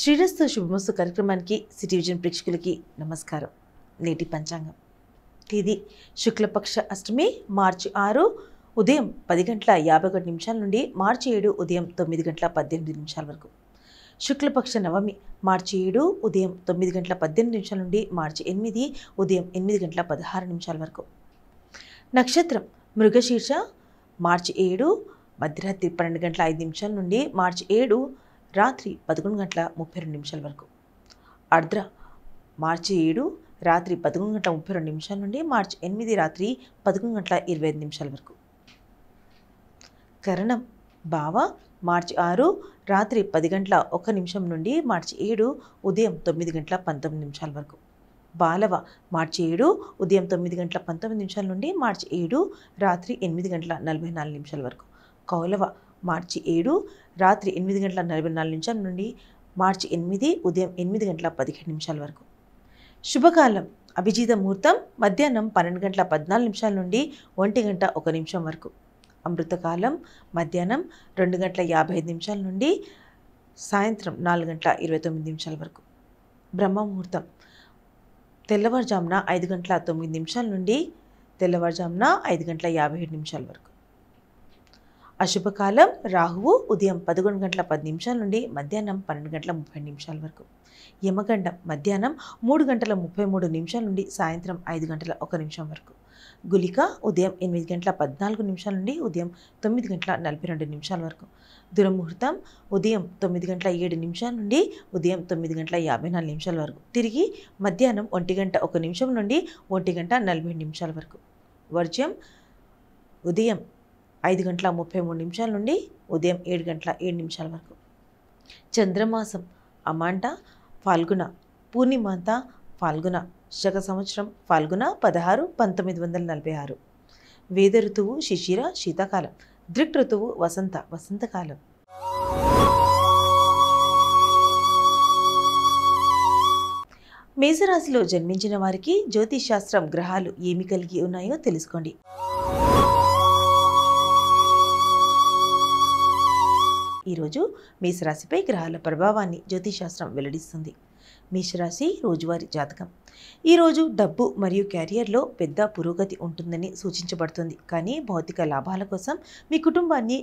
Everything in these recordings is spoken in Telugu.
శ్రీరస్తు శుభమస్తు కార్యక్రమానికి సిటీ విజన్ ప్రేక్షకులకి నమస్కారం. నేటి పంచాంగం తేదీ శుక్లపక్ష అష్టమి మార్చి 6 ఉదయం 10:51 నుండి మార్చి 7 ఉదయం 9:18 వరకు. శుక్లపక్ష నవమి మార్చి 7 ఉదయం 9:18 నుండి మార్చి 8 ఉదయం 8:16 వరకు. నక్షత్రం మృగశీర్ష మార్చి 7 మధ్యరాత్రి 12:05 నుండి మార్చి 7 రాత్రి 11:32 వరకు. ఆర్ద్ర మార్చి 7 రాత్రి 11:32 నుండి మార్చి 8 రాత్రి 11:25 వరకు. కరణం భావ మార్చి 6 రాత్రి 10:01 నుండి మార్చి 7 ఉదయం 9:19 వరకు. బాలవ మార్చి 7 ఉదయం 9:19 నుండి మార్చి 7 రాత్రి 8:44 వరకు. కౌలవ మార్చి 7 రాత్రి 8:44 నుండి మార్చి 8 ఉదయం 8:17 వరకు. శుభకాలం అభిజిత ముహూర్తం మధ్యాహ్నం 12:14 నుండి 1:01 వరకు. అమృతకాలం మధ్యాహ్నం 2:55 నుండి సాయంత్రం 4:29 వరకు. బ్రహ్మముహూర్తం తెల్లవారుజామున 5:09 నుండి తెల్లవారుజామున 5:57 వరకు. అశుభకాలం రాహువు ఉదయం 11:10 నుండి మధ్యాహ్నం 12:30 వరకు. యమగండం మధ్యాహ్నం 3:33 నుండి సాయంత్రం 5:01 వరకు. గులిక ఉదయం 8:14 నుండి ఉదయం 9:42 వరకు. దురముహూర్తం ఉదయం 9:07 నుండి ఉదయం 9:54 వరకు. తిరిగి మధ్యాహ్నం 1:01 నుండి 1:47 వరకు. వర్జ్యం ఉదయం 5:33 నుండి ఉదయం 7:07 వరకు. చంద్రమాసం అమాంట ఫాల్గుణ పూర్ణిమాంత ఫాల్గుణ శక సంవత్సరం ఫాల్గుణ 16 1946. వేద ఋతువు శిశిర శీతాకాలం. దృక్ ఋతువు వసంతకాలం. మేషరాశిలో జన్మించిన వారికి జ్యోతిష్ శాస్త్రం గ్రహాలు ఏమి కలిగి ఉన్నాయో తెలుసుకోండి. ఈరోజు మేషరాశిపై గ్రహాల ప్రభావాన్ని జ్యోతిశాస్త్రం వెల్లడిస్తుంది. మేషరాశి రోజువారీ జాతకం. ఈరోజు డబ్బు మరియు క్యారియర్లో పెద్ద పురోగతి ఉంటుందని సూచించబడుతుంది. కానీ భౌతిక లాభాల కోసం మీ కుటుంబాన్ని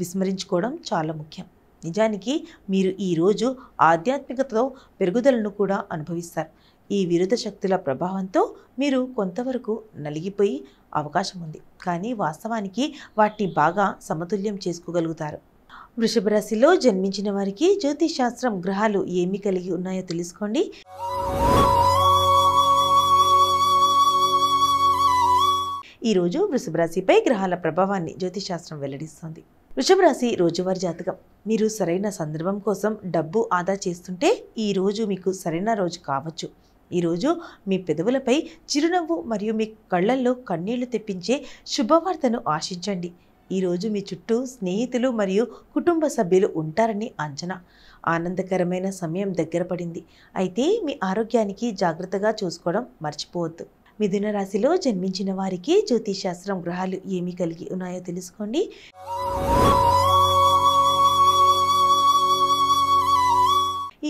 విస్మరించుకోవడం చాలా ముఖ్యం. నిజానికి మీరు ఈరోజు ఆధ్యాత్మికతతో పెరుగుదలను కూడా అనుభవిస్తారు. ఈ విరుద్ధ శక్తుల ప్రభావంతో మీరు కొంతవరకు నలిగిపోయి అవకాశం ఉంది. కానీ వాస్తవానికి వాటిని బాగా సమతుల్యం చేసుకోగలుగుతారు. వృషభ రాశిలో జన్మించిన వారికి జ్యోతిష్ శాస్త్రం గ్రహాలు ఏమి కలిగి ఉన్నాయో తెలుసుకోండి. ఈరోజు వృషభ రాశిపై గ్రహాల ప్రభావాన్ని జ్యోతిష్ శాస్త్రం వెల్లడిస్తుంది. వృషభ రాశి రోజువారీ జాతకం. మీరు సరైన సందర్భం కోసం డబ్బు ఆదా చేస్తుంటే ఈ రోజు మీకు సరైన రోజు కావచ్చు. ఈరోజు మీ పెదవులపై చిరునవ్వు మరియు మీ కళ్ళల్లో కన్నీళ్లు తెప్పించే శుభవార్తను ఆశించండి. ఈరోజు మీ చుట్టూ స్నేహితులు మరియు కుటుంబ సభ్యులు ఉంటారని అంచనా. ఆనందకరమైన సమయం దగ్గర పడింది. అయితే మీ ఆరోగ్యానికి జాగ్రత్తగా చూసుకోవడం మర్చిపోవద్దు. మిథున రాశిలో జన్మించిన వారికి జ్యోతిష్ శాస్త్రం గ్రహాలు ఏమి కలిగి ఉన్నాయో తెలుసుకోండి.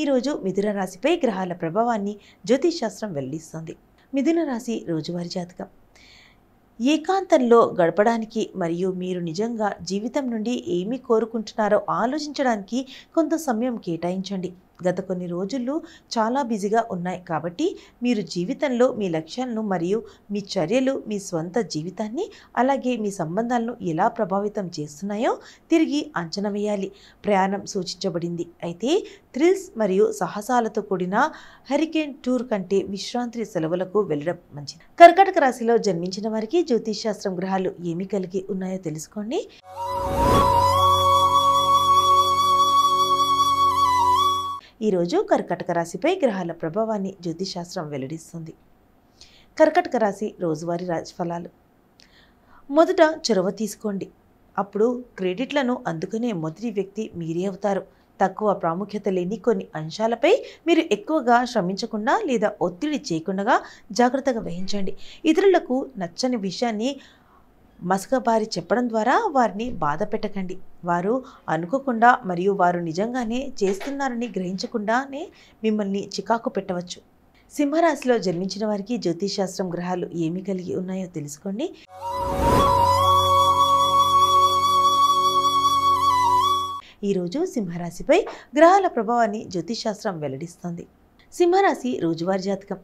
ఈరోజు మిథున రాశిపై గ్రహాల ప్రభావాన్ని జ్యోతిష్ శాస్త్రం వెల్లడిస్తుంది. మిథున రాశి రోజువారీ జాతకం. ఏకాంతంలో గడపడానికి మరియు మీరు నిజంగా జీవితం నుండి ఏమి కోరుకుంటున్నారో ఆలోచించడానికి కొంత సమయం కేటాయించండి. గత కొన్ని రోజుల్లో చాలా బిజీగా ఉన్నాయి కాబట్టి మీరు జీవితంలో మీ లక్ష్యాలను మరియు మీ చర్యలు మీ స్వంత జీవితాన్ని అలాగే మీ సంబంధాలను ఎలా ప్రభావితం చేస్తున్నాయో తిరిగి అంచనా వేయాలి. ప్రయాణం సూచించబడింది. అయితే థ్రిల్స్ మరియు సాహసాలతో కూడిన హరికేన్ టూర్ కంటే విశ్రాంతి సెలవులకు వెళ్ళడం మంచిది. కర్కాటక రాశిలో జన్మించిన వారికి జ్యోతిష్ శాస్త్రం గ్రహాలు ఏమి కలిగి ఉన్నాయో తెలుసుకోండి. ఈరోజు కర్కాటక రాశిపై గ్రహాల ప్రభావాన్ని జ్యోతిష్ శాస్త్రం వెల్లడిస్తుంది. కర్కాటక రాశి రోజువారీ రాశిఫలాలు. మొదట చొరవ తీసుకోండి. అప్పుడు క్రెడిట్లను అందుకునే మొదటి వ్యక్తి మీరే అవుతారు. తక్కువ ప్రాముఖ్యత లేని కొన్ని అంశాలపై మీరు ఎక్కువగా శ్రమించకుండా లేదా ఒత్తిడి చేయకుండా జాగ్రత్తగా వహించండి. ఇతరులకు నచ్చని విషయాన్ని మసకబారి చెప్పడం ద్వారా వారిని బాధ పెట్టకండి. వారు అనుకోకుండా మరియు వారు నిజంగానే చేస్తున్నారని గ్రహించకుండానే మిమ్మల్ని చికాకు పెట్టవచ్చు. సింహరాశిలో జన్మించిన వారికి జ్యోతిషశాస్త్రం గ్రహాలు ఏమి కలిగి ఉన్నాయో తెలుసుకోండి. ఈరోజు సింహరాశిపై గ్రహాల ప్రభావాన్ని జ్యోతిషశాస్త్రం వెల్లడిస్తుంది. సింహరాశి రోజువారీ జాతకం.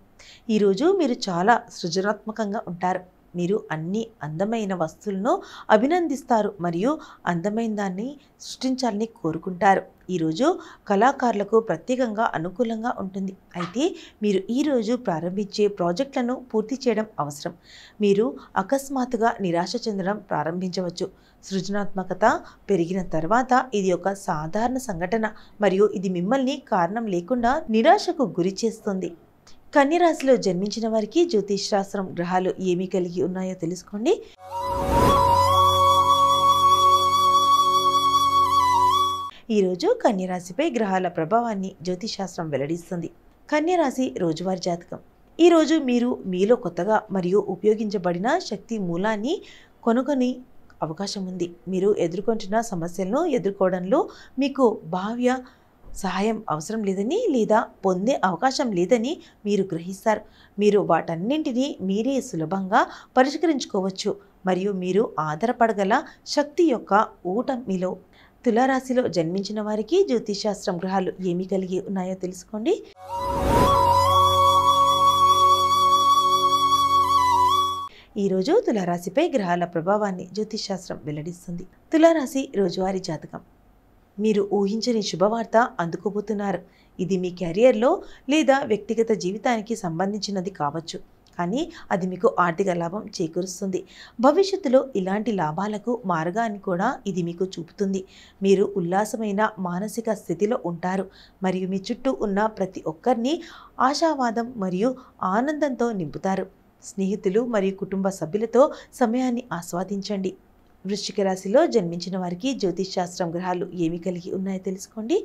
ఈరోజు మీరు చాలా సృజనాత్మకంగా ఉంటారు. మీరు అన్ని అందమైన వస్తువులను అభినందిస్తారు మరియు అందమైన దాన్ని సృష్టించాలని కోరుకుంటారు. ఈరోజు కళాకారులకు ప్రత్యేకంగా అనుకూలంగా ఉంటుంది. అయితే మీరు ఈరోజు ప్రారంభించే ప్రాజెక్టులను పూర్తి చేయడం అవసరం. మీరు అకస్మాత్తుగా నిరాశ చెందడం ప్రారంభించవచ్చు. సృజనాత్మకత పెరిగిన తర్వాత ఇది ఒక సాధారణ సంఘటన మరియు ఇది మిమ్మల్ని కారణం లేకుండా నిరాశకు గురి చేస్తుంది. కన్యరాశిలో జన్మించిన వారికి జ్యోతిష్ శాస్త్రం గ్రహాలు ఏమి కలిగి ఉన్నాయో తెలుసుకోండి. ఈరోజు కన్యరాశిపై గ్రహాల ప్రభావాన్ని జ్యోతిష్ శాస్త్రం వెల్లడిస్తుంది. కన్యరాశి రోజువారీ జాతకం. ఈరోజు మీరు మీలో కొత్తగా మరియు ఉపయోగించబడిన శక్తి మూలాన్ని కనుగొని అవకాశం ఉంది. మీరు ఎదుర్కొంటున్న సమస్యలను ఎదుర్కోవడంలో మీకు బాహ్య సహాయం అవసరం లేదని లేదా పొందే అవకాశం లేదని మీరు గ్రహిస్తారు. మీరు వాటన్నింటినీ మీరే సులభంగా పరిష్కరించుకోవచ్చు మరియు మీరు ఆధారపడగల శక్తి యొక్క ఊట మీలో. తులారాశిలో జన్మించిన వారికి జ్యోతిషశాస్త్రం గ్రహాలు ఏమి కలిగి ఉన్నాయో తెలుసుకోండి. ఈరోజు తులారాశిపై గ్రహాల ప్రభావాన్ని జ్యోతిషశాస్త్రం వెల్లడిస్తుంది. తులారాశి రోజువారీ జాతకం. మీరు ఊహించని శుభవార్త అందుకోబోతున్నారు. ఇది మీ కెరియర్లో లేదా వ్యక్తిగత జీవితానికి సంబంధించినది కావచ్చు, కానీ అది మీకు ఆర్థిక లాభం చేకూరుస్తుంది. భవిష్యత్తులో ఇలాంటి లాభాలకు మార్గాన్ని కూడా ఇది మీకు చూపుతుంది. మీరు ఉల్లాసమైన మానసిక స్థితిలో ఉంటారు మరియు మీ చుట్టూ ఉన్న ప్రతి ఒక్కరిని ఆశావాదం మరియు ఆనందంతో నింపుతారు. స్నేహితులు మరియు కుటుంబ సభ్యులతో సమయాన్ని ఆస్వాదించండి. వృశ్చిక రాశిలో జన్మించిన వారికి జ్యోతిష్ శాస్త్రం గ్రహాలు ఏమి కలిగి ఉన్నాయో తెలుసుకోండి.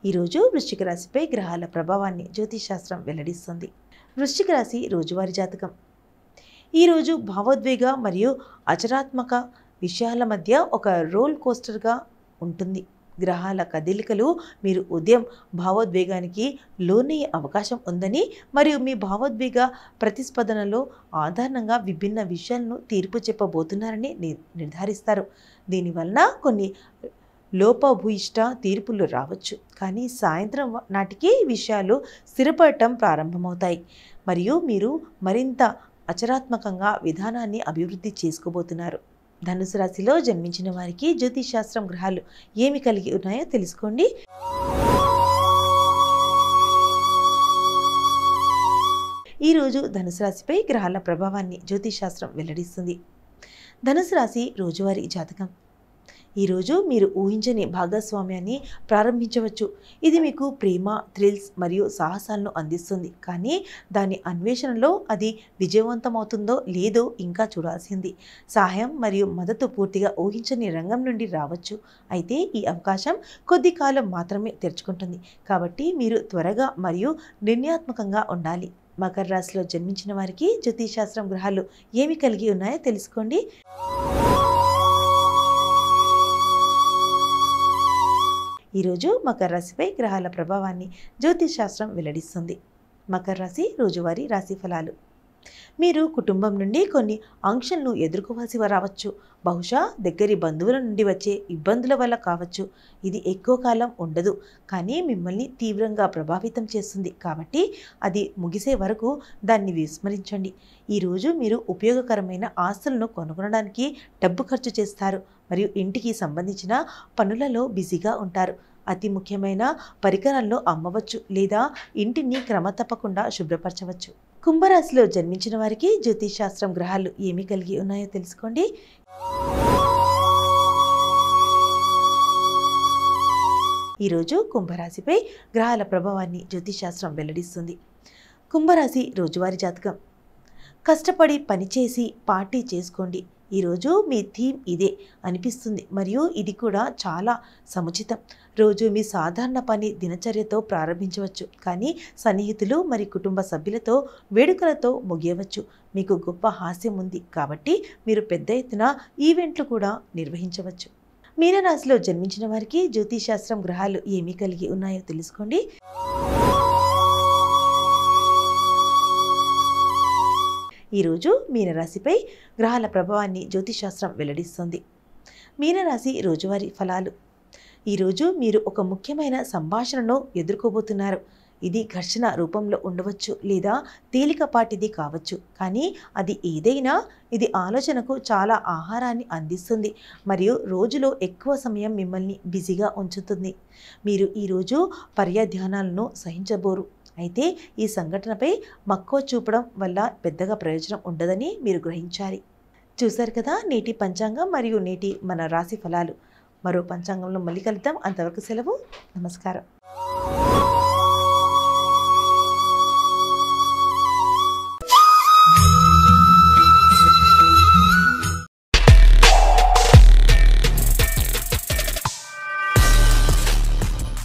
ఈరోజు వృశ్చిక రాశిపై గ్రహాల ప్రభావాన్ని జ్యోతిష్ శాస్త్రం వెల్లడిస్తుంది. వృశ్చిక రాశి రోజువారీ జాతకం. ఈరోజు భావోద్వేగ మరియు ఆచరణాత్మక విషయాల మధ్య ఒక రోల్ కోస్టర్గా ఉంటుంది. గ్రహాల కదలికలు మీరు ఉదయం భావోద్వేగానికి లోనయ్యే అవకాశం ఉందని మరియు మీ భావోద్వేగ ప్రతిస్పందనలో ఆధారంగా విభిన్న విషయాలను తీర్పు చెప్పబోతున్నారని నిర్ధారిస్తారు. దీనివలన కొన్ని లోపభూయిష్ట తీర్పులు రావచ్చు, కానీ సాయంత్రం నాటికి విషయాలు స్థిరపడటం ప్రారంభమవుతాయి మరియు మీరు మరింత ఆచరణాత్మకంగా విధానాన్ని అభివృద్ధి చేసుకోబోతున్నారు. ధనుసు రాశిలో జన్మించిన వారికి జ్యోతిష్ శాస్త్రం గ్రహాలు ఏమి కలిగి ఉన్నాయో తెలుసుకోండి. ఈరోజు ధనుసు రాశిపై గ్రహాల ప్రభావాన్ని జ్యోతిష్ శాస్త్రం వెల్లడిస్తుంది. ధనుసు రాశి రోజువారీ జాతకం. ఈరోజు మీరు ఊహించని భాగస్వామ్యాన్ని ప్రారంభించవచ్చు. ఇది మీకు ప్రేమ, థ్రిల్స్ మరియు సాహసాలను అందిస్తుంది, కానీ దాని అన్వేషణలో అది విజయవంతమవుతుందో లేదో ఇంకా చూడాల్సింది. సహాయం మరియు మద్దతు పూర్తిగా ఊహించని రంగం నుండి రావచ్చు, అయితే ఈ అవకాశం కొద్ది కాలం మాత్రమే తెరుచుకుంటుంది, కాబట్టి మీరు త్వరగా మరియు నిర్ణయాత్మకంగా ఉండాలి. మకర రాశిలో జన్మించిన వారికి జ్యోతిష్ శాస్త్రం గ్రహాలు ఏమి కలిగి ఉన్నాయో తెలుసుకోండి. ఈరోజు మకర రాశిపై గ్రహాల ప్రభావాన్ని జ్యోతిష్ శాస్త్రం వెల్లడిస్తుంది. మకర రాశి రోజువారీ రాశి ఫలాలు. మీరు కుటుంబం నుండి కొన్ని ఆంక్షలను ఎదుర్కోవాల్సి రావచ్చు. బహుశా దగ్గరి బంధువుల నుండి వచ్చే ఇబ్బందుల వల్ల కావచ్చు. ఇది ఎక్కువ కాలం ఉండదు, కానీ మిమ్మల్ని తీవ్రంగా ప్రభావితం చేస్తుంది, కాబట్టి అది ముగిసే వరకు దాన్ని విస్మరించండి. ఈరోజు మీరు ఉపయోగకరమైన ఆస్తులను కొనుగొనడానికి డబ్బు ఖర్చు చేస్తారు మరియు ఇంటికి సంబంధించిన పనులలో బిజీగా ఉంటారు. అతి ముఖ్యమైన పరికరాలను అమ్మవచ్చు లేదా ఇంటిని క్రమతప్పకుండా శుభ్రపరచవచ్చు. కుంభరాశిలో జన్మించిన వారికి జ్యోతిష్ శాస్త్రం గ్రహాలు ఏమి కలిగి ఉన్నాయో తెలుసుకోండి. ఈరోజు కుంభరాశిపై గ్రహాల ప్రభావాన్ని జ్యోతిష్ శాస్త్రం వెల్లడిస్తుంది. కుంభరాశి రోజువారీ జాతకం. కష్టపడి పనిచేసి పార్టీ చేసుకోండి. ఈరోజు మీ థీమ్ ఇదే అనిపిస్తుంది మరియు ఇది కూడా చాలా సముచితం. రోజు మీ సాధారణ పని దినచర్యతో ప్రారంభించవచ్చు, కానీ సన్నిహితులు మరియు కుటుంబ సభ్యులతో వేడుకలతో ముగియవచ్చు. మీకు గొప్ప హాస్యం ఉంది కాబట్టి మీరు పెద్ద ఎత్తున ఈవెంట్లు కూడా నిర్వహించవచ్చు. మీనరాశిలో జన్మించిన వారికి జ్యోతిశాస్త్రం గ్రహాలు ఏమి కలిగి ఉన్నాయో తెలుసుకోండి. ఈరోజు మీనరాశిపై గ్రహాల ప్రభావాన్ని జ్యోతిశాస్త్రం వెల్లడిస్తుంది. మీనరాశి రోజువారీ ఫలాలు. ఈరోజు మీరు ఒక ముఖ్యమైన సంభాషణను ఎదుర్కోబోతున్నారు. ఇది ఘర్షణ రూపంలో ఉండవచ్చు లేదా తేలికపాటిది కావచ్చు, కానీ అది ఏదైనా ఇది ఆలోచనకు చాలా ఆహారాన్ని అందిస్తుంది మరియు రోజులో ఎక్కువ సమయం మిమ్మల్ని బిజీగా ఉంచుతుంది. మీరు ఈరోజు పర్యధ్యానాలను సహించబోరు. అయితే ఈ సంఘటనపై మక్కువ చూపడం వల్ల పెద్దగా ప్రయోజనం ఉండదని మీరు గ్రహించాలి. చూశారు కదా నేటి పంచాంగం మరియు నేటి మన రాశి ఫలాలు. మరో పంచాంగంలో మళ్ళీ కలుద్దాం. అంతవరకు సెలవు. నమస్కారం.